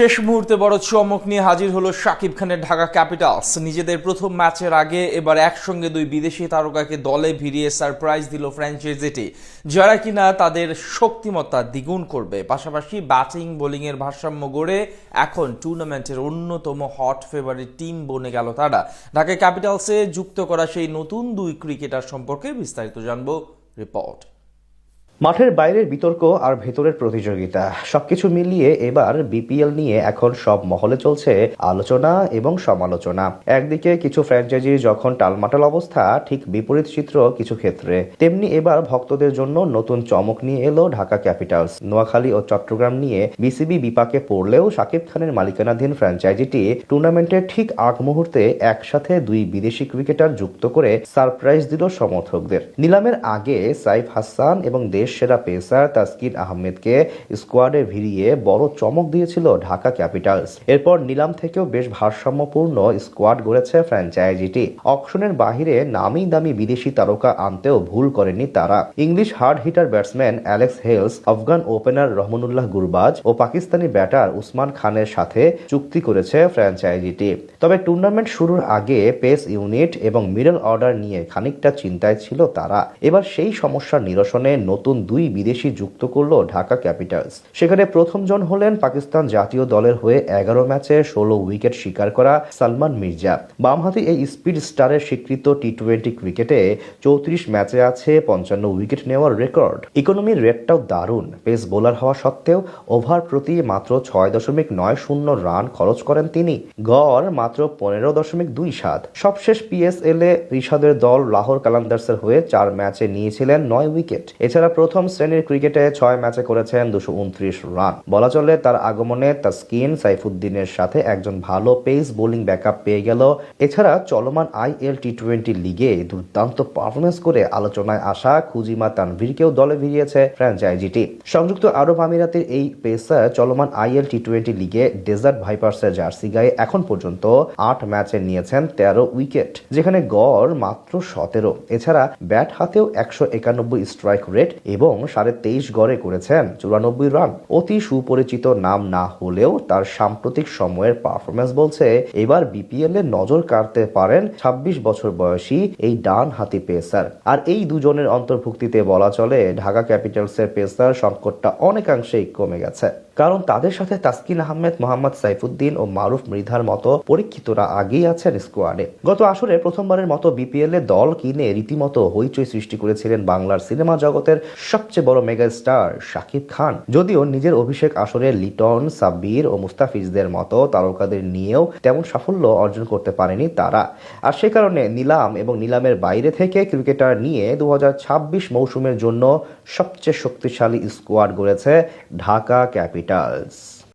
শেষ মুহূর্তে বড় চমক নিয়ে হাজির হলো শাকিব খানের ঢাকা ক্যাপিটালস। নিজেদের প্রথম ম্যাচের আগে এবার একসঙ্গে দুই বিদেশি তারকাকে দলে ভিড়িয়ে সারপ্রাইজ দিল ফ্র্যাঞ্চাইজিটি, যারা কিনা তাদের শক্তিমত্তা দ্বিগুণ করবে। পাশাপাশি ব্যাটিং বোলিংয়ের ভারসাম্য গড়ে এখন টুর্নামেন্টের অন্যতম হট ফেভারিট টিম বনে গেল তারা। ঢাকা ক্যাপিটালসে যুক্ত করা সেই নতুন দুই ক্রিকেটার সম্পর্কে বিস্তারিত জানবো রিপোর্ট। মাঠের বাইরের বিতর্ক আর ভেতরের প্রতিযোগিতা সবকিছু মিলিয়ে এবার বিপিএল নিয়ে এখন সব মহলে চলছে আলোচনা এবং সমালোচনা। একদিকে কিছু ফ্র্যাঞ্চাইজি যখন টালমাটাল অবস্থা, ঠিক বিপরীত চিত্র কিছু ক্ষেত্রে। তেমনি এবার ভক্তদের জন্য নতুন চমক নিয়ে এলো ঢাকা ক্যাপিটালস। নোয়াখালী ও চট্টগ্রাম নিয়ে বিসিবি বিপাকে পড়লেও শাকিব খানের মালিকানাধীন ফ্র্যাঞ্চাইজিটি টুর্নামেন্টের ঠিক আগ মুহূর্তে একসাথে দুই বিদেশি ক্রিকেটার যুক্ত করে সারপ্রাইজ দিল সমর্থকদের। নিলামের আগে সাইফ হাসান এবং দেশ সেরা পেসার তাসকিন আহমেদকে স্কোয়াডে ভিড়িয়ে বড় চমক দিয়েছিল ঢাকা ক্যাপিটালস। এরপর নিলাম থেকেও বেশ ভারসাম্যপূর্ণ স্কোয়াড গড়েছে ফ্র্যাঞ্চাইজিটি। অকশনের বাহিরে নামি দামি বিদেশি তারকা আনতেও ভুল করেনি তারা। English hard hitter batsman Alex Hales, Afghan opener Rahmanullah Gurbaz ও পাকিস্তানি ব্যাটার উসমান খানের সাথে চুক্তি করেছে ফ্র্যাঞ্চাইজিটি। তবে টুর্নামেন্ট শুরুর আগে পেস ইউনিট এবং মিডল অর্ডার নিয়ে খানিকটা চিন্তায় ছিল তারা। এবার সেই সমস্যার নিরসনে নতুন দুই বিদেশি যুক্ত করলো ঢাকা ক্যাপিটালস। সেখানে প্রথম জন হলেন পাকিস্তান জাতীয় দলের হয়ে 11 ম্যাচে 16 উইকেট শিকার করা সালমান মির্জা। বামহাতি এই স্পিড স্টারের স্বীকৃত টি-20 ক্রিকেটে 34 ম্যাচে আছে 55 উইকেট নেওয়ার রেকর্ড। ইকোনমির রেটটাও দারুণ। পেস বোলার হওয়া সত্ত্বেও ওভার প্রতি মাত্র 6.90 রান খরচ করেন তিনি। গড় মাত্র 15.27। সবশেষ পিএসএল এ রিশাদের দল লাহোর কালান্দার্সের হয়ে 4 ম্যাচে নিয়েছিলেন 9 উইকেট। এছাড়া প্রথম শ্রেণীর ক্রিকেটে 6 ম্যাচে করেছেন 229 রান। বলা চলে তার আগমনে তাসকিন সাইফুদ্দিনের সাথে একজন ভালো পেস বোলিং ব্যাকআপ পেয়ে গেল। এছাড়া চলমান আইএল টি-20 লিগে দুর্দান্ত পারফরমেন্স করে আলোচনায় আসা খুজিমা তানভীরকেও দলে ভিড়িয়েছে ফ্র্যাঞ্চাইজিটি। সংযুক্ত আরব আমিরাতের এই পেসার চলমান আইএল টি-20 লিগে ডেজার্ট ভাইপার্সের জার্সি গায়ে এখন পর্যন্ত 8 ম্যাচে নিয়েছেন 13 উইকেট, যেখানে গড় মাত্র 17। এছাড়া ব্যাট হাতেও 191 স্ট্রাইক রেট এবং 23.5 গড়ে করেছেন 94 রান। অতি সুপরিচিত নাম না হলেও তার সাম্প্রতিক সময়ের পারফরমেন্স বলছে এবার বিপিএল এ নজর কাড়তে পারেন 26 বছর বয়সী এই ডান হাতি পেসার। আর এই দুজনের অন্তর্ভুক্তিতে বলা চলে ঢাকা ক্যাপিটালসের পেসার সংকটটা অনেকাংশেই কমে গেছে, কারণ তাদের সাথে তাসকিন আহমেদ, মোহাম্মদ সাইফুদ্দিন ও মারুফ মৃধার মতো পরীক্ষিতরা আগেই আছেন স্কোয়াডে। গত আসরে প্রথমবারের মতো বিপিএল এ দল কিনে রীতিমতো হইচই সৃষ্টি করেছিলেন বাংলার সিনেমা জগতের সবচেয়ে বড় মেগা স্টার শাকিব খান। যদিও নিজের অভিষেক আসরে লিটন, সাব্বির ও মুস্তাফিজদের মতো তারকাদের নিয়েও তেমন সাফল্য অর্জন করতে পারেনি তারা। আর সে কারণে নিলাম এবং নিলামের বাইরে থেকে ক্রিকেটার নিয়ে 2026 মৌসুমের জন্য সবচেয়ে শক্তিশালী স্কোয়াড গড়েছে ঢাকা ক্যাপিটালস।